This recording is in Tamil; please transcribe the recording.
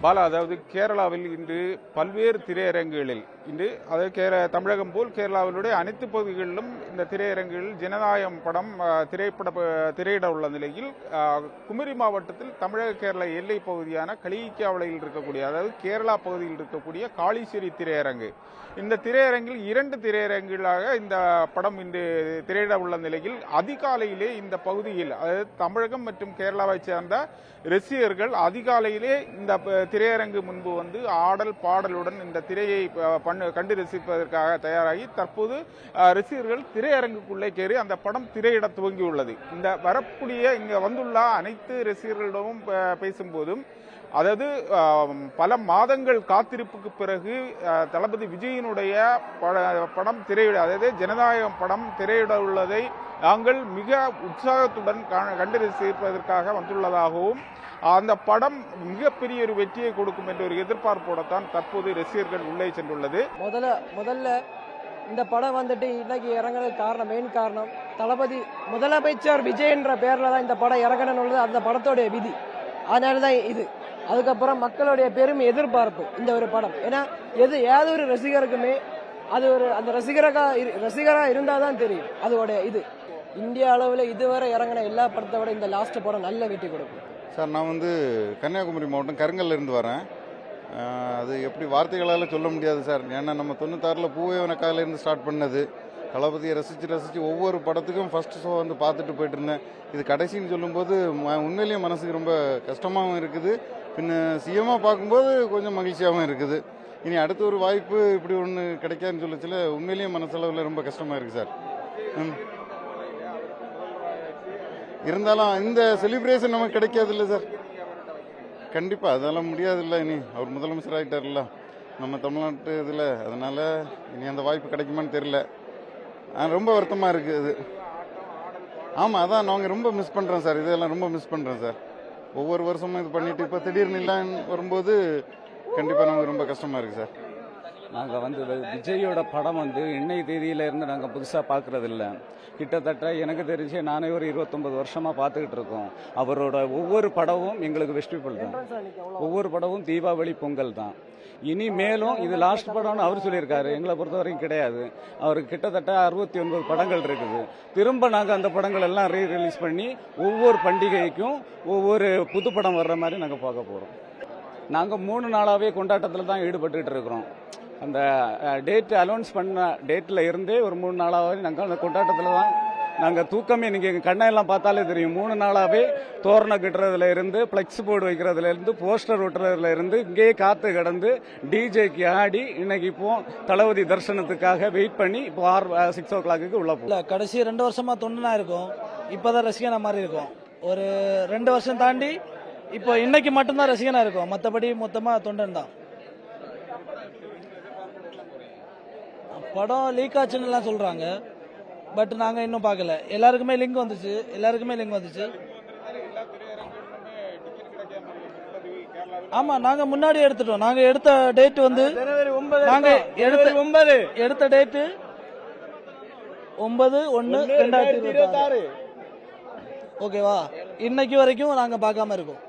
பாலா, அதாவது கேரளாவில் இன்று பல்வேறு திரையரங்குகளில் இன்று அதாவது தமிழகம் போல் கேரளாவினுடைய அனைத்து பகுதிகளிலும் இந்த திரையரங்குகளில் ஜனநாயகம் படம் திரையிட உள்ள நிலையில் குமரி மாவட்டத்தில் தமிழக கேரள எல்லை பகுதியான களியிக்காவளையில் இருக்கக்கூடிய அதாவது கேரளா பகுதியில் இருக்கக்கூடிய காளீஸ்வரி திரையரங்கு, இந்த திரையரங்கில் 2 திரையரங்குகளாக இந்த படம் இன்று திரையிட உள்ள நிலையில் அதிகாலையிலே இந்த பகுதியில் அதாவது தமிழகம் மற்றும் கேரளாவை சேர்ந்த ரசிகர்கள் அதிகாலையிலே இந்த திரையரங்கு முன்பு வந்து ஆடல் பாடலுடன் இந்த திரையை கண்டு ரசிப்பதற்காக தயாராகி தற்போது ரசிகர்கள் திரையரங்குக்குள்ளே கேறி அந்த படம் திரையிட துவங்கியுள்ளது. இந்த வரக்கூடிய இங்க வந்துள்ள அனைத்து ரசிகர்களிடமும் பேசும்போதும் அதாவது பல மாதங்கள் காத்திருப்புக்கு பிறகு தளபதி விஜயினுடைய படம் திரையிட அதாவது ஜனநாயகம் படம் திரையிட உள்ளதை நாங்கள் மிக உற்சாகத்துடன் கண்டு ரசிப்பதற்காக வந்துள்ளதாகவும் அந்த படம் மிகப்பெரிய ஒரு வெற்றியை கொடுக்கும் என்ற ஒரு எதிர்பார்ப்போடத்தான் தற்போது ரசிகர்கள் உள்ளே சென்றுள்ளது. முதல்ல இந்த படம் வந்துட்டு இன்னைக்கு இறங்குறதுக்கு காரணம் மெயின் காரணம் தளபதி முதலமைச்சர் விஜய் என்ற பேர்ல தான் இந்த படம் இறங்கணும்னு அந்த படத்தோடைய விதி. அதனாலதான் இது. அதுக்கப்புறம் மக்களுடைய பெரும் எதிர்பார்ப்பு இந்த ஒரு படம். ஏன்னா ஏதோ ஒரு ரசிகருக்குமே அது ஒரு அந்த ரசிகரா இருந்தாதான் தெரியும் அதோட இது. இந்திய அளவில் இதுவரை இறங்கின எல்லா படத்தை விட இந்த லாஸ்ட் படம் நல்ல வெற்றி கொடுக்கும். சார், நான் வந்து கன்னியாகுமரி மாவட்டம் கருங்கல்ல இருந்து வரேன். அது எப்படி வார்த்தைகளால் சொல்ல முடியாது சார். ஏன்னா நம்ம 96 பூவே வனக்கால இருந்து ஸ்டார்ட் பண்ணது. தளபதியை ரசித்து ஒவ்வொரு படத்துக்கும் ஃபர்ஸ்ட் ஷோ வந்து பார்த்துட்டு போயிட்டு இருந்தேன். இது கடைசின்னு சொல்லும்போது உண்மையிலேயே மனசுக்கு ரொம்ப கஷ்டமாகவும் இருக்குது. பின்ன சிஎம்மாக பார்க்கும்போது கொஞ்சம் மகிழ்ச்சியாகவும் இருக்குது. இனி அடுத்த ஒரு வாய்ப்பு இப்படி ஒன்று கிடைக்காதுன்னு சொல்லச்சில உண்மையிலேயே மனசளவில் ரொம்ப கஷ்டமாக இருக்குது சார். இருந்தாலும் இந்த செலிப்ரேஷன் நமக்கு கிடைக்காது இல்லை சார். கண்டிப்பாக அதெல்லாம் முடியாது இல்லை. இனி அவர் முதலமைச்சர் ஆகிட்டார்ல நம்ம தமிழ்நாட்டு இதில், அதனால இனி அந்த வாய்ப்பு கிடைக்குமான்னு தெரியல. ரொம்ப வருத்தமாக இருக்குது. ஆமாம், அதான் நாங்கள் ரொம்ப மிஸ் பண்ணுறோம் சார். இதெல்லாம் ரொம்ப மிஸ் பண்ணுறோம் சார். ஒவ்வொரு வருஷமும் இது பண்ணிட்டு இப்போ திடீர்னு இல்லான்னு வரும்போது கண்டிப்பாக நமக்கு ரொம்ப கஷ்டமாக இருக்குது சார். நாங்கள் வந்து விஜயோட படம் வந்து இன்னைய தேதியிலேருந்து நாங்கள் புதுசாக பார்க்குறதில்ல. கிட்டத்தட்ட எனக்கு தெரிஞ்சு நானே ஒரு 29 வருஷமாக பார்த்துக்கிட்டு இருக்கோம். அவரோட ஒவ்வொரு படமும் எங்களுக்கு ஃபெஸ்டிவல் தான். ஒவ்வொரு படமும் தீபாவளி பொங்கல் தான். இனி மேலும் இது லாஸ்ட் படம்னு அவர் சொல்லியிருக்காரு. எங்களை பொறுத்த வரைக்கும் கிடையாது. அவருக்கு கிட்டத்தட்ட 69 படங்கள் இருக்குது. திரும்ப நாங்கள் அந்த படங்கள் எல்லாம் ரிலீஸ் பண்ணி ஒவ்வொரு பண்டிகைக்கும் ஒவ்வொரு புது படம் வர்ற மாதிரி நாங்கள் பார்க்க போகிறோம். நாங்கள் 3 நாளாகவே கொண்டாட்டத்தில் தான் ஈடுபட்டுக்கிட்டு இருக்கிறோம். அந்த டேட் அனௌன்ஸ் பண்ண டேட்டில் இருந்தே ஒரு 3 நாளாகவே நாங்கள் அந்த கொண்டாட்டத்தில் தான் நாங்கள் தூக்கமே. நீங்கள் எங்கள் கண்ணையெல்லாம் பார்த்தாலே தெரியும். 3 நாளாகவே தோரணம் கட்டுறதுல இருந்து ஃப்ளெக்ஸ் போர்டு வைக்கிறதுல இருந்து போஸ்டர் ஒட்டுறதுல இருந்து இங்கேயே காத்து கிடந்து டிஜேக்கு ஆடி இன்னைக்கு இப்போ தளபதி தரிசனத்துக்காக வெயிட் பண்ணி இப்போ 6 o'clock உள்ள போகல. கடைசி 2 வருஷமா தொண்டனா இருக்கும். இப்போதான் ரசிகனா மாதிரி இருக்கும். ஒரு 2 வருஷம் தாண்டி இப்போ இன்னைக்கு மட்டும்தான் ரசிகனா இருக்கும். மற்றபடி மொத்தமா தொண்டன் தான். படம் லீக் ஆச்சுன்னு எல்லாம் சொல்றாங்க. பட் நாங்க இன்னும் பார்க்கல. எல்லாருக்குமே லிங்க் வந்துச்சு. ஆமா, நாங்க முன்னாடி எடுத்துட்டோம். நாங்க எடுத்த டேட் வந்து எடுத்த டேட் 9/1/2026. ஓகேவா? இன்னைக்கு வரைக்கும் நாங்க பார்க்காம இருக்கோம்.